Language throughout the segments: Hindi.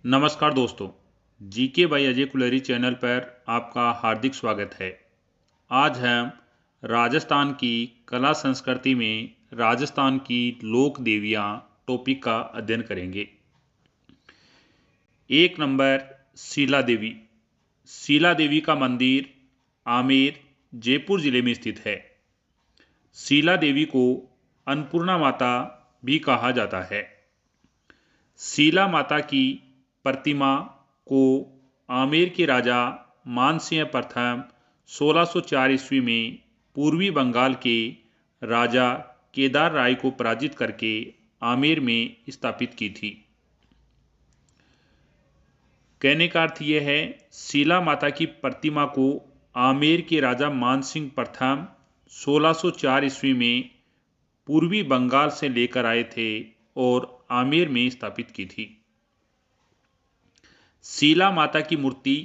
नमस्कार दोस्तों, जीके बाई अजय कुलरी चैनल पर आपका हार्दिक स्वागत है। आज हम राजस्थान की कला संस्कृति में राजस्थान की लोक देवियाँ टॉपिक का अध्ययन करेंगे। 1 नंबर शीला देवी। शीला देवी का मंदिर आमेर, जयपुर जिले में स्थित है। शीला देवी को अन्नपूर्णा माता भी कहा जाता है। शीला माता की प्रतिमा को आमेर के राजा मानसिंह प्रथम 1604 ईस्वी में पूर्वी बंगाल के राजा केदार राय को पराजित करके आमेर में स्थापित की थी। कहने का अर्थ यह है, शीला माता की प्रतिमा को आमेर के राजा मानसिंह प्रथम 1604 ईस्वी में पूर्वी बंगाल से लेकर आए थे और आमेर में स्थापित की थी। शीला माता की मूर्ति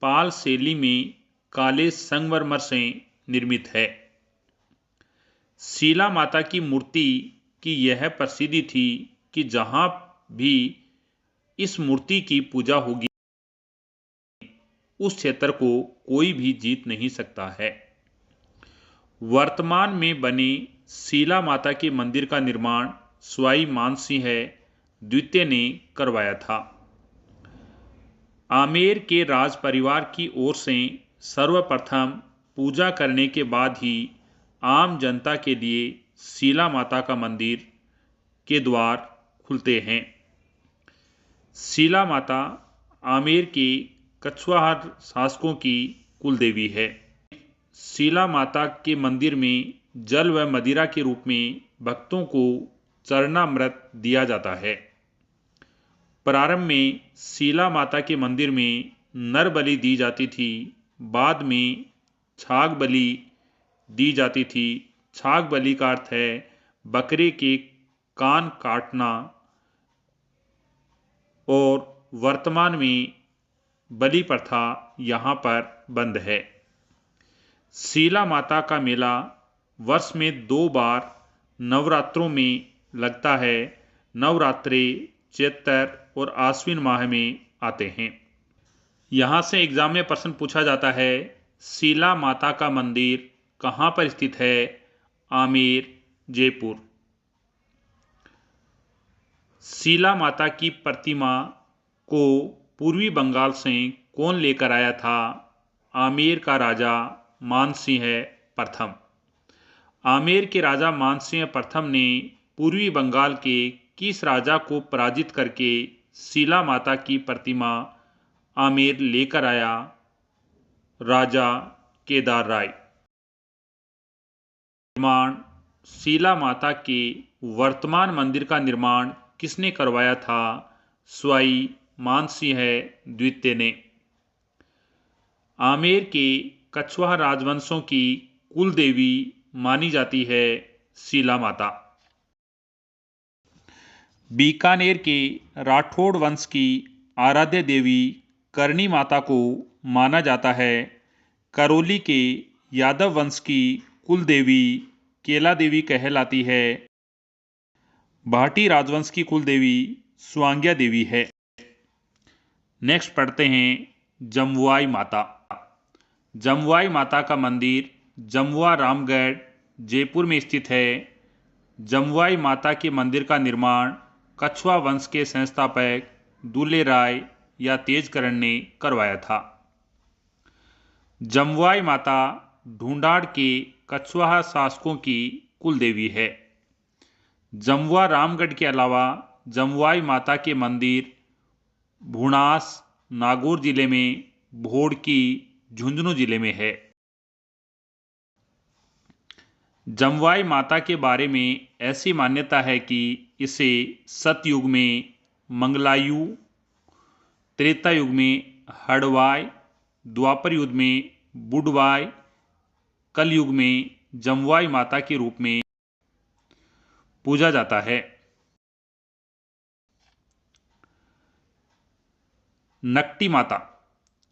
पाल शैली में काले संगमरमर से निर्मित है। शीला माता की मूर्ति की यह प्रसिद्धि थी कि जहां भी इस मूर्ति की पूजा होगी उस क्षेत्र को कोई भी जीत नहीं सकता है। वर्तमान में बने शीला माता के मंदिर का निर्माण स्वाई मानसिंह द्वितीय ने करवाया था। आमेर के राज परिवार की ओर से सर्वप्रथम पूजा करने के बाद ही आम जनता के लिए शीला माता का मंदिर के द्वार खुलते हैं। शीला माता आमेर के कछवाहा शासकों की कुलदेवी है। शीला माता के मंदिर में जल व मदिरा के रूप में भक्तों को चरणामृत दिया जाता है। प्रारंभ में शीला माता के मंदिर में नर बलि दी जाती थी, बाद में छाग बलि दी जाती थी। छाग बलि का अर्थ है बकरे के कान काटना, और वर्तमान में बलि प्रथा यहाँ पर बंद है। शीला माता का मेला वर्ष में 2 बार नवरात्रों में लगता है। नवरात्रे चैत्र और आश्विन माह में आते हैं। यहाँ से एग्जाम में प्रश्न पूछा जाता है, शीला माता का मंदिर कहाँ पर स्थित है? आमेर, जयपुर। शीला माता की प्रतिमा को पूर्वी बंगाल से कौन लेकर आया था? आमेर का राजा मानसिंह प्रथम। आमेर के राजा मानसिंह प्रथम ने पूर्वी बंगाल के किस राजा को पराजित करके शीला माता की प्रतिमा आमेर लेकर आया? राजा केदार राय। निर्माण शीला माता के वर्तमान मंदिर का निर्माण किसने करवाया था? स्वाई मानसिंह द्वितीय ने। आमेर के कछवाहा राजवंशों की कुल देवी मानी जाती है शीला माता। बीकानेर के राठौड़ वंश की आराध्य देवी करणी माता को माना जाता है। करौली के यादव वंश की कुल देवी केला देवी कहलाती है। भाटी राजवंश की कुल देवी स्वांग्या देवी है। नेक्स्ट पढ़ते हैं जमुआई माता। जमुआई माता का मंदिर जमुआ रामगढ़, जयपुर में स्थित है। जमुआई माता के मंदिर का निर्माण कछवा वंश के संस्थापक दुले राय या तेजकरण ने करवाया था। जमुआई माता ढूंढाड़ के कछवाहा शासकों की कुल देवी है। जमुआ रामगढ़ के अलावा जमुआई माता के मंदिर भुणास नागौर जिले में, भोड़की झुंझुनू जिले में है। जमुआई माता के बारे में ऐसी मान्यता है कि इसे सतयुग में मंगलायु, त्रेता युग में हड़वाय, द्वापर युग में बुडवाय, कलयुग में जमुआई माता के रूप में पूजा जाता है। नकटी माता।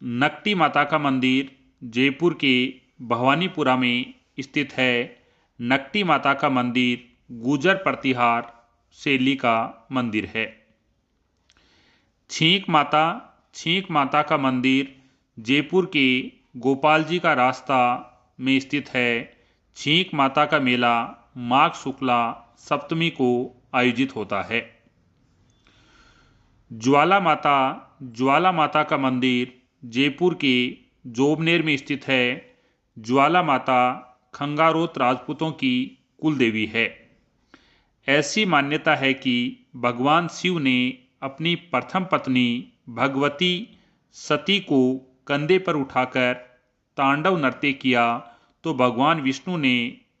नकटी माता का मंदिर जयपुर के भवानीपुरा में स्थित है। नकटी माता का मंदिर गुर्जर प्रतिहार शैली का मंदिर है। छींक माता का मंदिर जयपुर के गोपाल जी का रास्ता में स्थित है। छींक माता का मेला माघ शुक्ला सप्तमी को आयोजित होता है। ज्वाला माता का मंदिर जयपुर के जोबनेर में स्थित है। ज्वाला माता खंगारोत राजपूतों की कुल देवी है। ऐसी मान्यता है कि भगवान शिव ने अपनी प्रथम पत्नी भगवती सती को कंधे पर उठाकर तांडव नृत्य किया तो भगवान विष्णु ने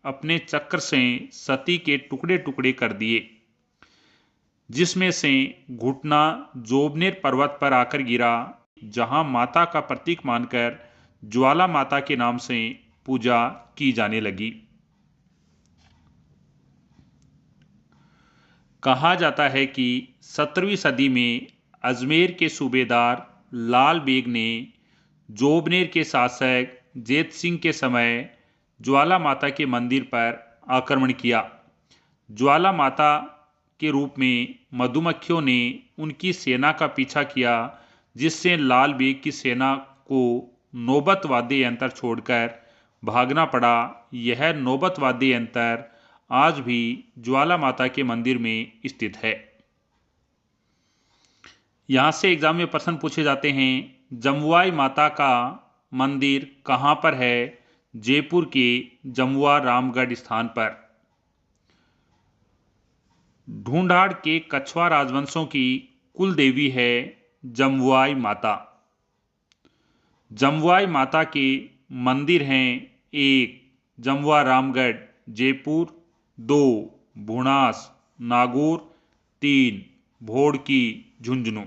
अपने चक्र से सती के टुकड़े टुकड़े कर दिए, जिसमें से घुटना जोबनेर पर्वत पर आकर गिरा, जहां माता का प्रतीक मानकर ज्वाला माता के नाम से पूजा की जाने लगी। कहा जाता है कि 17वीं सदी में अजमेर के सूबेदार लाल बेग ने जोबनेर के शासक जेत सिंह के समय ज्वाला माता के मंदिर पर आक्रमण किया। ज्वाला माता के रूप में मधुमक्खियों ने उनकी सेना का पीछा किया, जिससे लाल बेग की सेना को नौबत वाद्य यंत्र छोड़कर भागना पड़ा। यह नौबत वाद्य यंत्र आज भी ज्वाला माता के मंदिर में स्थित है। यहाँ से एग्जाम में प्रश्न पूछे जाते हैं। जमुआई माता का मंदिर कहाँ पर है? जयपुर के जमुआ रामगढ़ स्थान पर। ढूंढाड़ के कछवा राजवंशों की कुल देवी है जमुआई माता। जमुआई माता के मंदिर हैं: 1 जमुआ रामगढ़ जयपुर, 2 भुणास नागौर, 3 भोड़की झुंझुनू।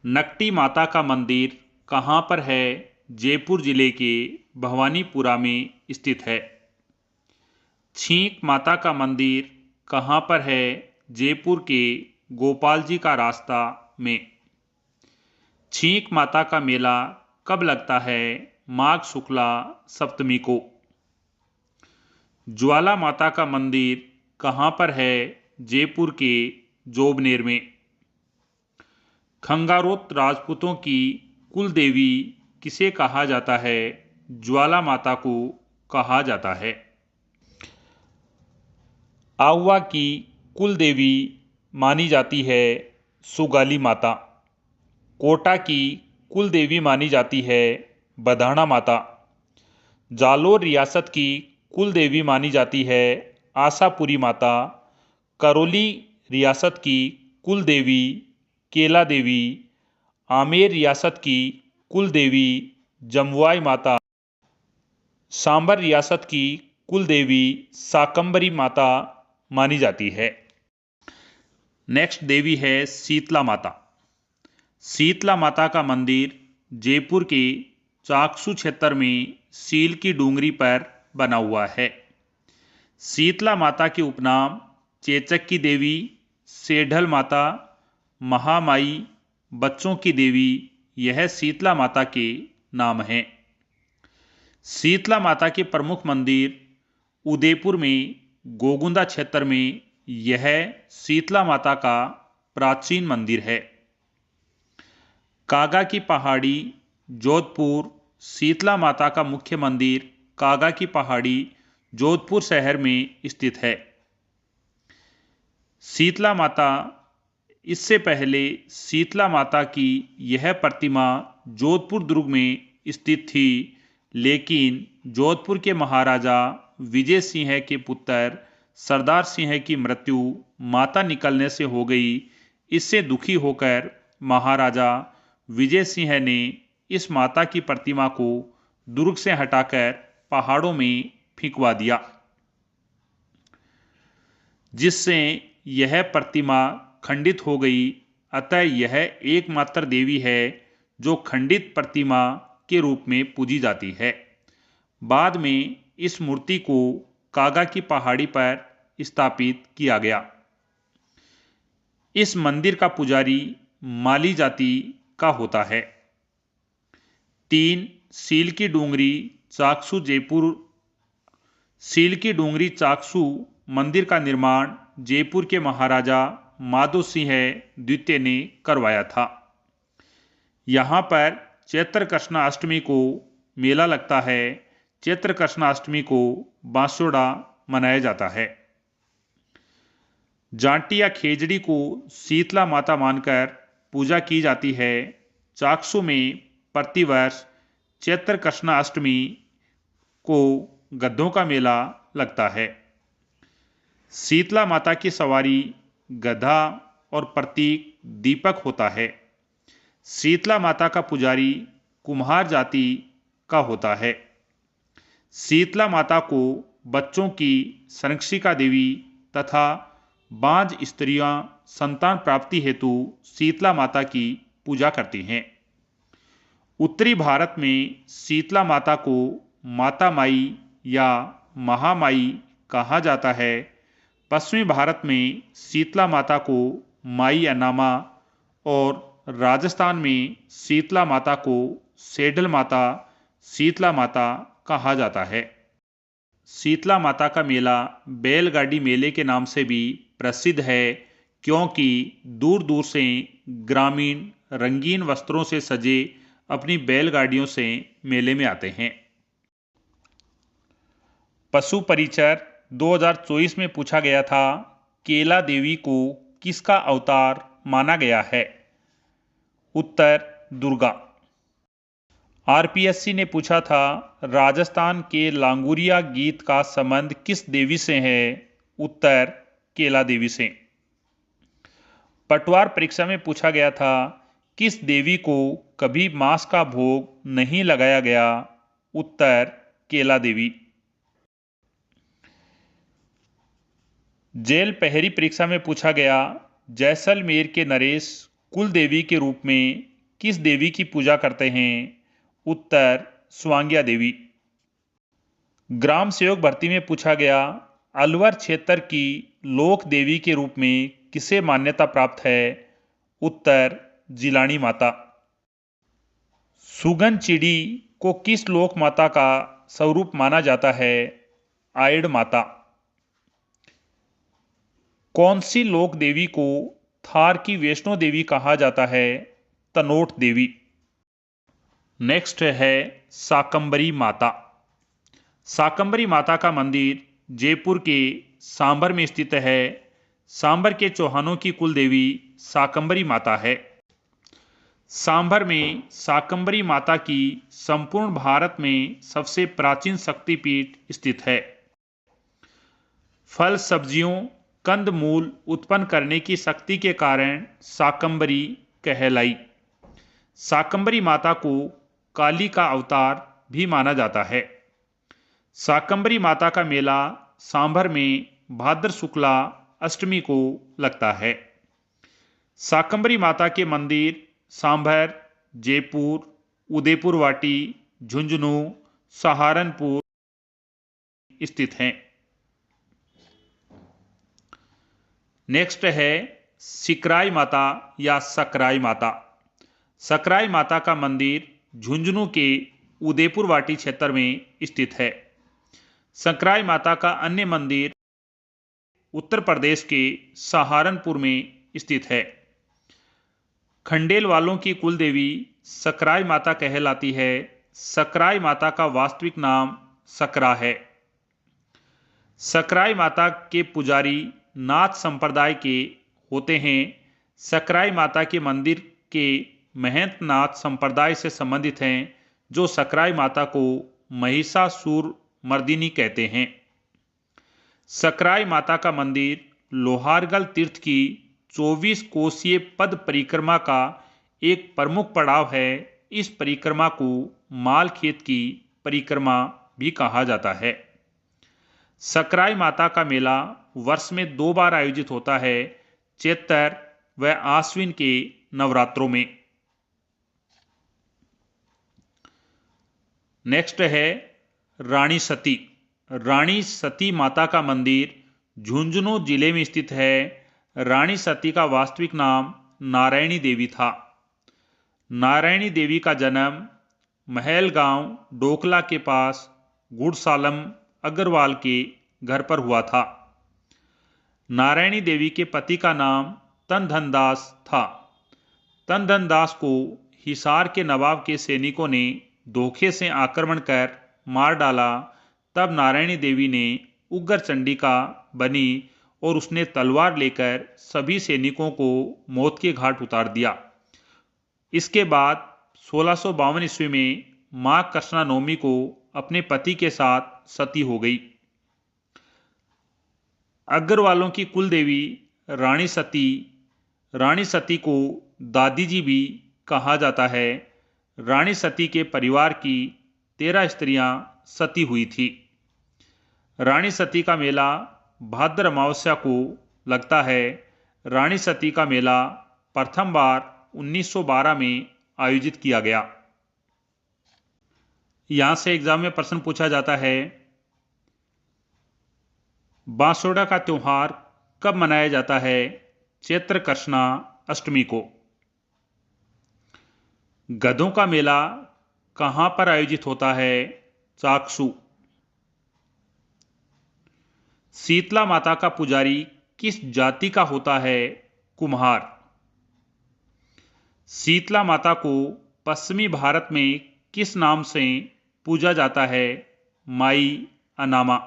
नकटी माता का मंदिर कहाँ पर है? जयपुर जिले के भवानीपुरा में स्थित है। छींक माता का मंदिर कहाँ पर है? जयपुर के गोपाल जी का रास्ता में। छींक माता का मेला कब लगता है? माघ शुक्ला सप्तमी को। ज्वाला माता का मंदिर कहाँ पर है? जयपुर के जोबनेर में। खंगारोत राजपूतों की कुल देवी किसे कहा जाता है? ज्वाला माता को कहा जाता है। आहुआ की कुल देवी मानी जाती है सुगाली माता। कोटा की कुल देवी मानी जाती है बधाना माता। जालोर रियासत की कुल देवी मानी जाती है आशापुरी माता। करौली रियासत की कुल देवी केला देवी। आमेर रियासत की कुल देवी जमुआई माता। सांबर रियासत की कुल देवी शाकंभरी माता मानी जाती है। नेक्स्ट देवी है शीतला माता। शीतला माता का मंदिर जयपुर के चाकसू क्षेत्र में सील की डूंगरी पर बना हुआ है। शीतला माता के उपनाम चेचक की देवी, सेढल माता, महामाई, बच्चों की देवी, यह शीतला माता के नाम हैं। शीतला माता के प्रमुख मंदिर उदयपुर में गोगुंदा क्षेत्र में यह शीतला माता का प्राचीन मंदिर है। कागा की पहाड़ी जोधपुर शीतला माता का मुख्य मंदिर कागा की पहाड़ी जोधपुर शहर में स्थित है। शीतला माता इससे पहले शीतला माता की यह प्रतिमा जोधपुर दुर्ग में स्थित थी, लेकिन जोधपुर के महाराजा विजय सिंह के पुत्र सरदार सिंह की मृत्यु माता निकलने से हो गई। इससे दुखी होकर महाराजा विजय सिंह ने इस माता की प्रतिमा को दुर्ग से हटाकर पहाड़ों में फेंकवा दिया, जिससे यह प्रतिमा खंडित हो गई। अतः यह एकमात्र देवी है जो खंडित प्रतिमा के रूप में पूजी जाती है। बाद में इस मूर्ति को कागा की पहाड़ी पर स्थापित किया गया। इस मंदिर का पुजारी माली जाति का होता है। 3 सील की डूंगरी चाकसू जयपुर। सील की डूंगरी चाकसू मंदिर का निर्माण जयपुर के महाराजा माधो सिंह द्वितीय ने करवाया था। यहाँ पर चैत्र कृष्णाष्टमी को मेला लगता है। चैत्र कृष्णाष्टमी को बांसोड़ा मनाया जाता है। जांटी या खेजड़ी को शीतला माता मानकर पूजा की जाती है। चाकसू में प्रतिवर्ष चैत्र कृष्णाष्टमी को गधों का मेला लगता है। शीतला माता की सवारी गधा और प्रतीक दीपक होता है। शीतला माता का पुजारी कुम्हार जाति का होता है। शीतला माता को बच्चों की संरक्षिका देवी तथा बांझ स्त्रियां संतान प्राप्ति हेतु शीतला माता की पूजा करती हैं। उत्तरी भारत में शीतला माता को माता माई या महामाई कहा जाता है। पश्चिमी भारत में शीतला माता को माई अनामा और राजस्थान में शीतला माता को सेडल माता, शीतला माता कहा जाता है। शीतला माता का मेला बैलगाड़ी मेले के नाम से भी प्रसिद्ध है, क्योंकि दूर दूर से ग्रामीण रंगीन वस्त्रों से सजे अपनी बैलगाड़ियों से मेले में आते हैं। पशु परिचर 2024 में पूछा गया था, केला देवी को किसका अवतार माना गया है? उत्तर दुर्गा। आरपीएससी ने पूछा था, राजस्थान के लांगुरिया गीत का संबंध किस देवी से है? उत्तर केला देवी से। पटवार परीक्षा में पूछा गया था, किस देवी को कभी मांस का भोग नहीं लगाया गया? उत्तर केला देवी। जेल पहरी परीक्षा में पूछा गया, जैसलमेर के नरेश कुल देवी के रूप में किस देवी की पूजा करते हैं? उत्तर स्वांग्या देवी। ग्राम सेवक भर्ती में पूछा गया, अलवर क्षेत्र की लोक देवी के रूप में किसे मान्यता प्राप्त है? उत्तर जिलानी माता। सुगन चिड़ी को किस लोक माता का स्वरूप माना जाता है? आयड़ माता। कौन सी लोक देवी को थार की वैष्णो देवी कहा जाता है? तनोट देवी। नेक्स्ट है शाकंभरी माता। शाकंभरी माता का मंदिर जयपुर के सांभर में स्थित है। सांभर के चौहानों की कुल देवी शाकंभरी माता है। सांभर में शाकंभरी माता की संपूर्ण भारत में सबसे प्राचीन शक्तिपीठ स्थित है। फल, सब्जियों, कंद मूल उत्पन्न करने की शक्ति के कारण शाकंभरी कहलाई। शाकंभरी माता को काली का अवतार भी माना जाता है। शाकंभरी माता का मेला सांभर में भाद्र शुक्ला अष्टमी को लगता है। शाकंभरी माता के मंदिर सांभर, जयपुर, उदयपुर वाटी, झुंझुनू, सहारनपुर स्थित हैं। नेक्स्ट है सिकराई माता या सकराई माता। सकराई माता का मंदिर झुंझुनू के उदयपुर वाटी क्षेत्र में स्थित है। सकराई माता का अन्य मंदिर उत्तर प्रदेश के सहारनपुर में स्थित है। खंडेल वालों की कुल देवी सकराई माता कहलाती है। सकराई माता का वास्तविक नाम सकरा है। सकराई माता के पुजारी नाथ संप्रदाय के होते हैं। सकराई माता के मंदिर के महंत नाथ संप्रदाय से संबंधित हैं, जो सकराई माता को महिषासुर मर्दिनी कहते हैं। सकराई माता का मंदिर लोहारगल तीर्थ की 24 कोसीय पद परिक्रमा का एक प्रमुख पड़ाव है। इस परिक्रमा को माल खेत की परिक्रमा भी कहा जाता है। सकराई माता का मेला वर्ष में 2 बार आयोजित होता है, चैत्र व आश्विन के नवरात्रों में। नेक्स्ट है रानी सती। रानी सती माता का मंदिर झुंझुनू जिले में स्थित है। रानी सती का वास्तविक नाम नारायणी देवी था। नारायणी देवी का जन्म महल गांव डोकला के पास गुड़सालम अग्रवाल के घर पर हुआ था। नारायणी देवी के पति का नाम तनधन दास था। तनधन दास को हिसार के नवाब के सैनिकों ने धोखे से आक्रमण कर मार डाला। तब नारायणी देवी ने उग्र चंडिका बनी और उसने तलवार लेकर सभी सैनिकों को मौत के घाट उतार दिया। इसके बाद 1652 ईस्वी में मां कृष्णा नवमी को अपने पति के साथ सती हो गई। अग्रवालों की कुल देवी रानी सती को दादी जी भी कहा जाता है। रानी सती के परिवार की 13 स्त्रियां सती हुई थी। रानी सती का मेला भाद्र अमावस्या को लगता है। रानी सती का मेला प्रथम बार 1912 में आयोजित किया गया। यहां से एग्जाम में प्रश्न पूछा जाता है, बांसोड़ा का त्योहार कब मनाया जाता है? चैत्र कृष्णा अष्टमी को। गधों का मेला कहां पर आयोजित होता है? चाकसू। शीतला माता का पुजारी किस जाति का होता है? कुम्हार। शीतला माता को पश्चिमी भारत में किस नाम से पूजा जाता है? माई अनामा।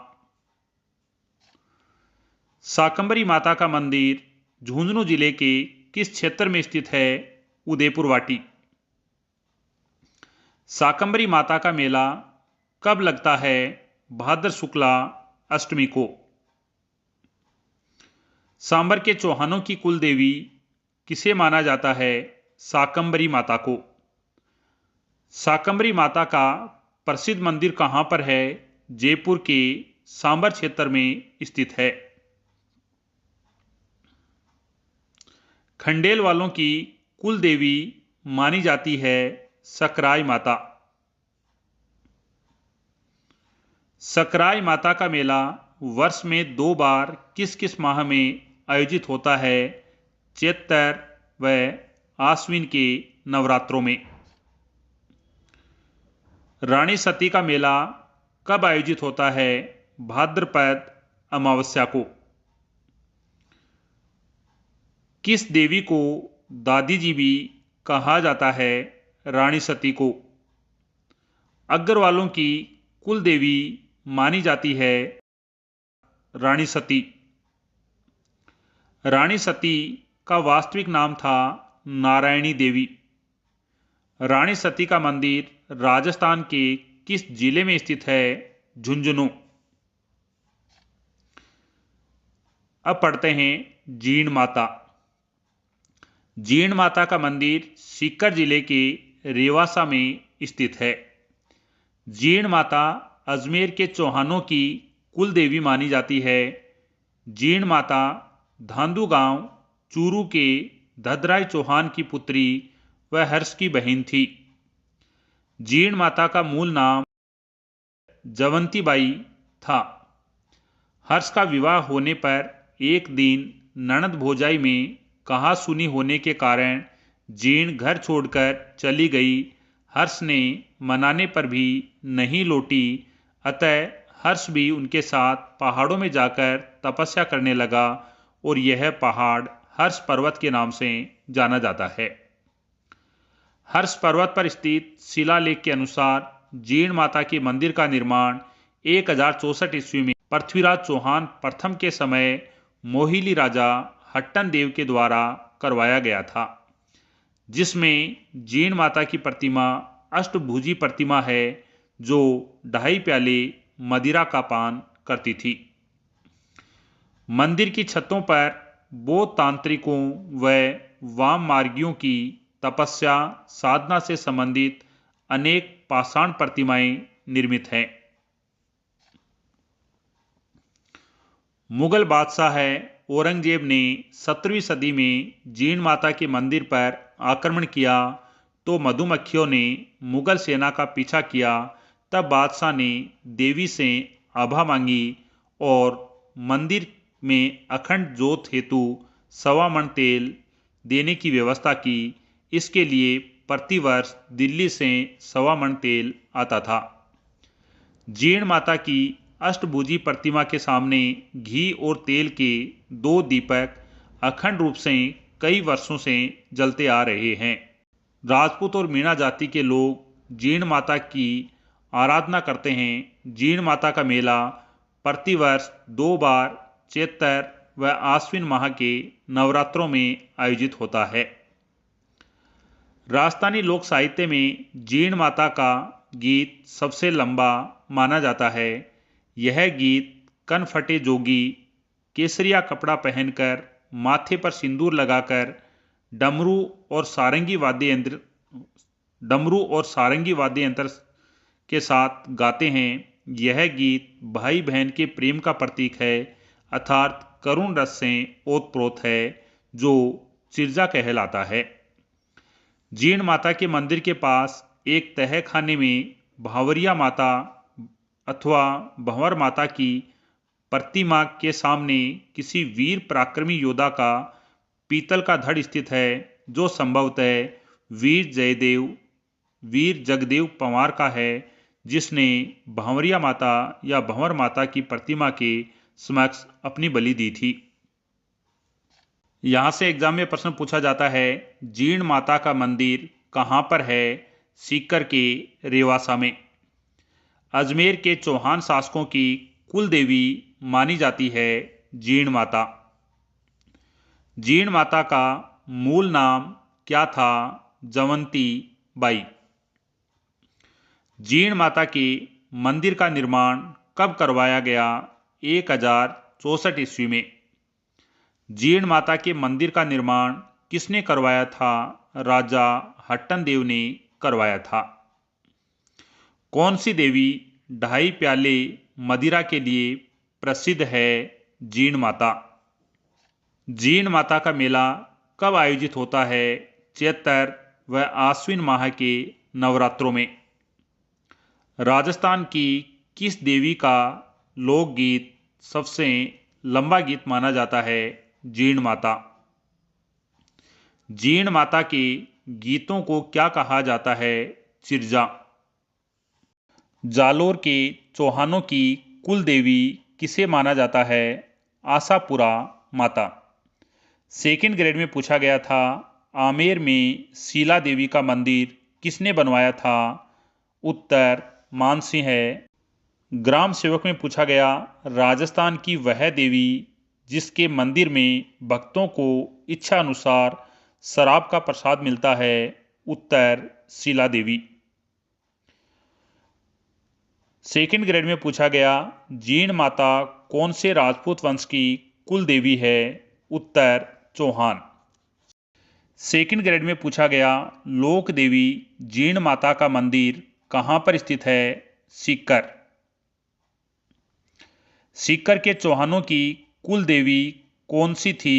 शाकंभरी माता का मंदिर झुंझुनू जिले के किस क्षेत्र में स्थित है? उदयपुर वाटी। शाकंभरी माता का मेला कब लगता है? भाद्र शुक्ला अष्टमी को। सांबर के चौहानों की कुल देवी किसे माना जाता है? शाकंभरी माता को। शाकंभरी माता का प्रसिद्ध मंदिर कहां पर है? जयपुर के सांबर क्षेत्र में स्थित है। खंडेल वालों की कुल देवी मानी जाती है सकराई माता। सकराई माता का मेला वर्ष में 2 बार किस किस माह में आयोजित होता है? चैत्र व आश्विन के नवरात्रों में। रानी सती का मेला कब आयोजित होता है? भाद्रपद अमावस्या को। किस देवी को दादी जी भी कहा जाता है? रानी सती को। अग्रवालों की कुल देवी मानी जाती है रानी सती। रानी सती का वास्तविक नाम था नारायणी देवी। रानी सती का मंदिर राजस्थान के किस जिले में स्थित है? झुंझुनू। अब पढ़ते हैं जीण माता। जीण माता का मंदिर सीकर जिले के रेवासा में स्थित है। जीण माता अजमेर के चौहानों की कुल देवी मानी जाती है। जीण माता धांधु गांव चूरू के धदराय चौहान की पुत्री व हर्ष की बहन थी। जीण माता का मूल नाम जवंतीबाई था। हर्ष का विवाह होने पर एक दिन ननद भौजाई में कहा सुनी होने के कारण जीण घर छोड़कर चली गई। हर्ष ने मनाने पर भी नहीं लौटी, अतः हर्ष भी उनके साथ पहाड़ों में जाकर तपस्या करने लगा और यह पहाड़ हर्ष पर्वत के नाम से जाना जाता है। हर्ष पर्वत पर स्थित शिलालेख के अनुसार जीण माता के मंदिर का निर्माण 1064 ईस्वी में पृथ्वीराज चौहान प्रथम के समय मोहिली राजा हट्टन देव के द्वारा करवाया गया था, जिसमें जीण माता की प्रतिमा अष्टभुजी प्रतिमा है जो 2.5 प्याले मदिरा का पान करती थी। मंदिर की छतों पर बौद्ध तांत्रिकों व वाम मार्गियों की तपस्या साधना से संबंधित अनेक पाषाण प्रतिमाएं निर्मित हैं। मुगल बादशाह औरंगजेब ने 17वीं सदी में जीण माता के मंदिर पर आक्रमण किया तो मधुमक्खियों ने मुगल सेना का पीछा किया। तब बादशाह ने देवी से आभा मांगी और मंदिर में अखंड जोत हेतु 1.25 मन तेल देने की व्यवस्था की। इसके लिए प्रतिवर्ष दिल्ली से 1.25 मन तेल आता था। जीण माता की अष्टभुजी प्रतिमा के सामने घी और तेल के 2 दीपक अखंड रूप से कई वर्षों से जलते आ रहे हैं। राजपूत और मीणा जाति के लोग जीण माता की आराधना करते हैं। जीण माता का मेला प्रतिवर्ष 2 बार चैत्र व आश्विन माह के नवरात्रों में आयोजित होता है। राजस्थानी लोक साहित्य में जीण माता का गीत सबसे लंबा माना जाता है। यह गीत कनफटे जोगी केसरिया कपड़ा पहनकर माथे पर सिंदूर लगाकर डमरू और सारंगी वाद्य यंत्र के साथ गाते हैं। यह गीत भाई बहन के प्रेम का प्रतीक है, अर्थात करुण रस से ओतप्रोत है, जो चिरजा कहलाता है। जीण माता के मंदिर के पास एक तह खाने में भावरिया माता अथवा भंवर माता की प्रतिमा के सामने किसी वीर पराक्रमी योद्धा का पीतल का धड़ स्थित है, जो संभवतः वीर जगदेव पंवार का है, जिसने भावरिया माता या भंवर माता की प्रतिमा के समक्ष अपनी बलि दी थी। यहाँ से एग्जाम में प्रश्न पूछा जाता है, जीण माता का मंदिर कहाँ पर है? सीकर के रेवासा में। अजमेर के चौहान शासकों की कुल देवी मानी जाती है जीण माता। जीण माता का मूल नाम क्या था? जवंती बाई। जीण माता के मंदिर का निर्माण कब करवाया गया? 1064 ईस्वी में। जीण माता के मंदिर का निर्माण किसने करवाया था? राजा हट्टन देव ने करवाया था। कौन सी देवी 2.5 प्याले मदिरा के लिए प्रसिद्ध है? जीण माता। जीण माता का मेला कब आयोजित होता है? चैत्र व आश्विन माह के नवरात्रों में। राजस्थान की किस देवी का लोकगीत सबसे लंबा गीत माना जाता है? जीण माता। जीण माता के गीतों को क्या कहा जाता है? चिरजा। जालोर के चौहानों की कुल देवी किसे माना जाता है? आशापुरा माता। सेकंड ग्रेड में पूछा गया था, आमेर में शीला देवी का मंदिर किसने बनवाया था? उत्तर मानसिंह है। ग्राम सेवक में पूछा गया, राजस्थान की वह देवी जिसके मंदिर में भक्तों को इच्छा अनुसार शराब का प्रसाद मिलता है? उत्तर शीला देवी। सेकंड ग्रेड में पूछा गया, जीण माता कौन से राजपूत वंश की कुल देवी है? उत्तर चौहान। सेकंड ग्रेड में पूछा गया, लोक देवी जीण माता का मंदिर कहां पर स्थित है? सीकर। सीकर के चौहानों की कुल देवी कौन सी थी?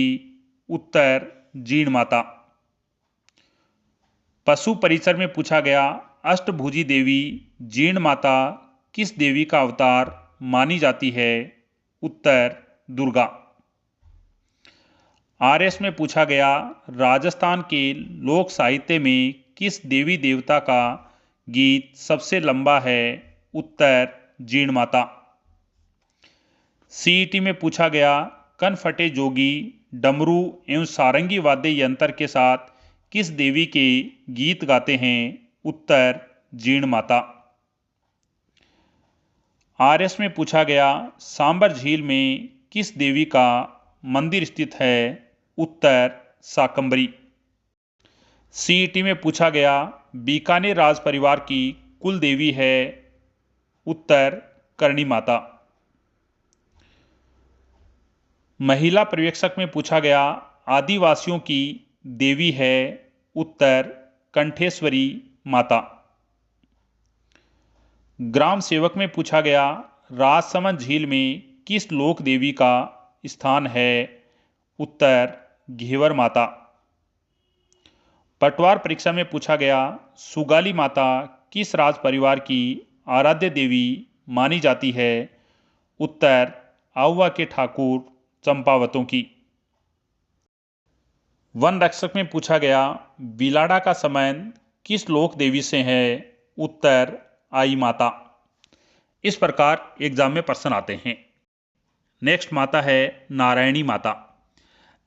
उत्तर जीण माता। पशु परिसर में पूछा गया, अष्टभुजी देवी जीण माता किस देवी का अवतार मानी जाती है? उत्तर दुर्गा। आरएस में पूछा गया, राजस्थान के लोक साहित्य में किस देवी देवता का गीत सबसे लंबा है? उत्तर जीण माता। सीईटी में पूछा गया, कनफटे जोगी डमरू एवं सारंगी वाद्य यंत्र के साथ किस देवी के गीत गाते हैं? उत्तर जीण माता। आरएस में पूछा गया, सांबर झील में किस देवी का मंदिर स्थित है? उत्तर शाकंभरी। सीईटी में पूछा गया, बीकानेर राज परिवार की कुल देवी है? उत्तर करणी माता। महिला पर्यवेक्षक में पूछा गया, आदिवासियों की देवी है? उत्तर कंठेश्वरी माता। ग्राम सेवक में पूछा गया, राजसमंद झील में किस लोक देवी का स्थान है? उत्तर घेवर माता। पटवार परीक्षा में पूछा गया, सुगाली माता किस राज परिवार की आराध्य देवी मानी जाती है? उत्तर आउवा के ठाकुर चंपावतों की। वन रक्षक में पूछा गया, बिलाड़ा का संबंध किस लोक देवी से है? उत्तर आई माता। इस प्रकार एग्जाम में प्रश्न आते हैं। नेक्स्ट माता है नारायणी माता।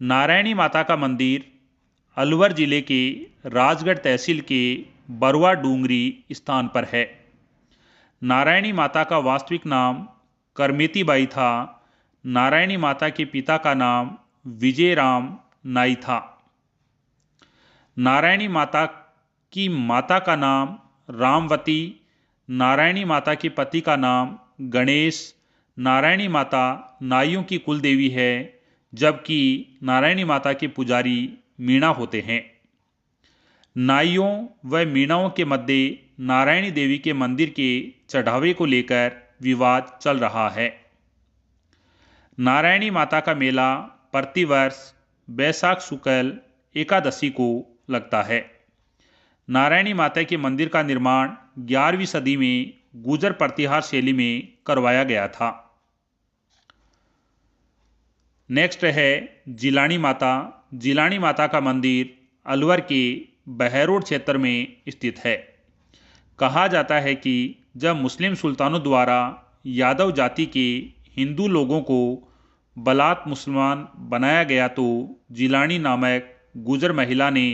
नारायणी माता का मंदिर अलवर जिले के राजगढ़ तहसील के बरवा डूंगरी स्थान पर है। नारायणी माता का वास्तविक नाम करमेती बाई था। नारायणी माता के पिता का नाम विजय राम नाई था। नारायणी माता की माता का नाम रामवती। नारायणी माता के पति का नाम गणेश। नारायणी माता नाइयों की कुल देवी है, जबकि नारायणी माता के पुजारी मीणा होते हैं। नाइयों व मीणाओं के मध्य नारायणी देवी के मंदिर के चढ़ावे को लेकर विवाद चल रहा है। नारायणी माता का मेला प्रतिवर्ष बैसाख शुक्ल एकादशी को लगता है। नारायणी माता के मंदिर का निर्माण 11वीं सदी में गुजर प्रतिहार शैली में करवाया गया था। नेक्स्ट है जिलानी माता। जिलानी माता का मंदिर अलवर के बहरोड क्षेत्र में स्थित है। कहा जाता है कि जब मुस्लिम सुल्तानों द्वारा यादव जाति के हिंदू लोगों को बलात् मुसलमान बनाया गया तो जिलानी नामक गुजर महिला ने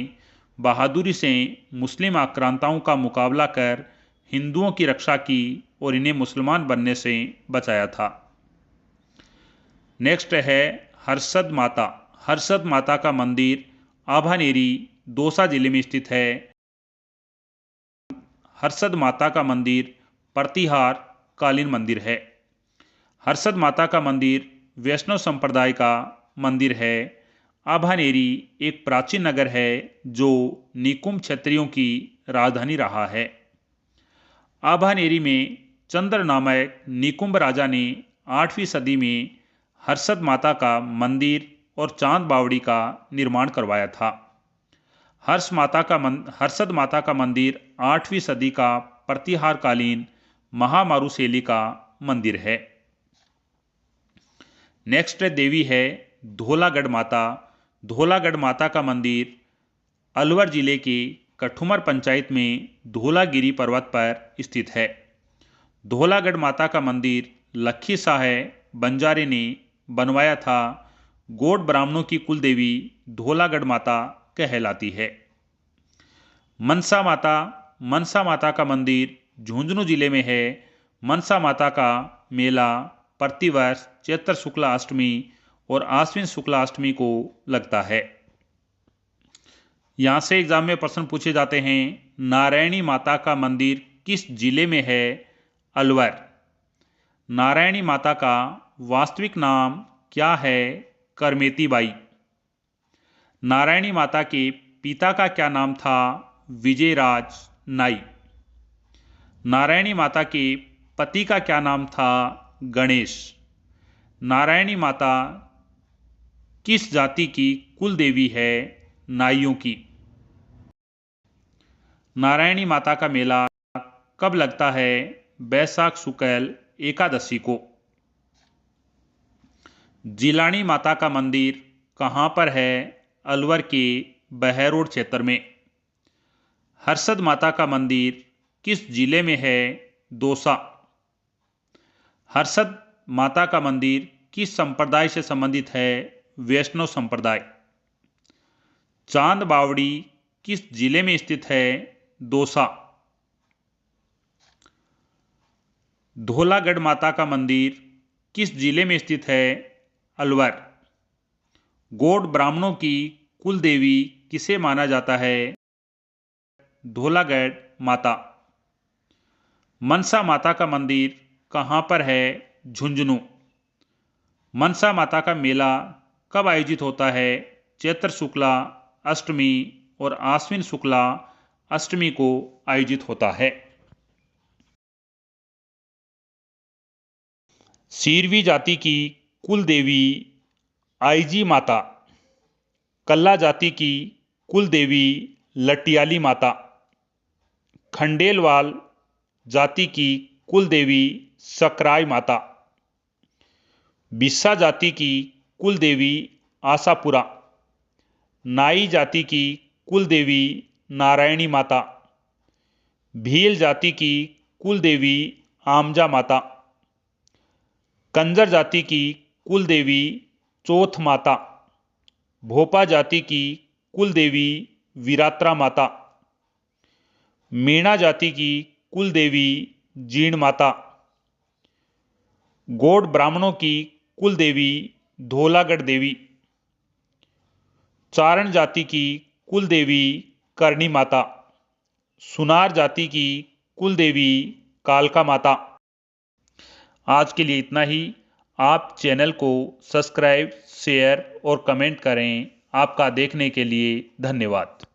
बहादुरी से मुस्लिम आक्रांताओं का मुकाबला कर हिंदुओं की रक्षा की और इन्हें मुसलमान बनने से बचाया था। नेक्स्ट है हर्षद माता। हर्षद माता का मंदिर आभानेरी दौसा जिले में स्थित है। हर्षद माता का मंदिर प्रतिहार कालीन मंदिर है। हर्षद माता का मंदिर वैष्णव संप्रदाय का मंदिर है। आभानेरी एक प्राचीन नगर है जो निकुंभ क्षत्रियों की राजधानी रहा है। आभानेरी में चंद्र नामक निकुंभ राजा ने 8वीं सदी में हर्षद माता का मंदिर और चांद बावड़ी का निर्माण करवाया था। हर्षद माता का मंदिर 8वीं सदी का प्रतिहार कालीन महामारू शैली का मंदिर है। नेक्स्ट देवी है धौलागढ़ माता। धौलागढ़ माता का मंदिर अलवर जिले के कठुमर पंचायत में धौलागिरी पर्वत पर स्थित है। धौलागढ़ माता का मंदिर लखी शाह बंजारे ने बनवाया था। गोड ब्राह्मणों की कुल देवी धौलागढ़ माता कहलाती है। मनसा माता। मनसा माता का मंदिर झुंझुनू जिले में है। मनसा माता का मेला प्रतिवर्ष चैत्र शुक्ला अष्टमी और आश्विन शुक्ला अष्टमी को लगता है। यहाँ से एग्जाम में प्रश्न पूछे जाते हैं। नारायणी माता का मंदिर किस जिले में है? अलवर। नारायणी माता का वास्तविक नाम क्या है? करमेती बाई। नारायणी माता के पिता का क्या नाम था? विजयराज नाई। नारायणी माता के पति का क्या नाम था? गणेश। नारायणी माता किस जाति की कुल देवी है? नाइयों की। नारायणी माता का मेला कब लगता है? बैसाख शुक्ल एकादशी को। जिलानी माता का मंदिर कहाँ पर है? अलवर के बहरोड क्षेत्र में। हर्षद माता का मंदिर किस जिले में है? दौसा। हर्षद माता का मंदिर किस संप्रदाय से संबंधित है? वैष्णव संप्रदाय। चांद बावड़ी किस जिले में स्थित है? दौसा। धौलागढ़ माता का मंदिर किस जिले में स्थित है? अलवर। गोड ब्राह्मणों की कुल देवी किसे माना जाता है? धौलागढ़ माता। मनसा माता का मंदिर कहाँ पर है? झुंझुनू। मनसा माता का मेला कब आयोजित होता है? चैत्र शुक्ला अष्टमी और आश्विन शुक्ला अष्टमी को आयोजित होता है। सीरवी जाति की कुल देवी आईजी माता। कल्ला जाति की कुल देवी लटियाली माता। खंडेलवाल जाति की कुल देवी सकराय माता। बिस्सा जाति की कुल देवी आशापुरा। नाई जाति की कुल देवी नारायणी माता। भील जाति की कुल देवी आमजा माता। कंजर जाति की कुल देवी चौथ माता। भोपा जाति की कुल देवी वीरात्रा माता। मीणा जाति की कुल देवी जीण माता। गौड़ ब्राह्मणों की कुल देवी धौलागढ़ देवी। चारण जाति की कुल देवी करणी माता। सुनार जाति की कुल देवी कालका माता। आज के लिए इतना ही। आप चैनल को सब्सक्राइब, शेयर और कमेंट करें। आपका देखने के लिए धन्यवाद।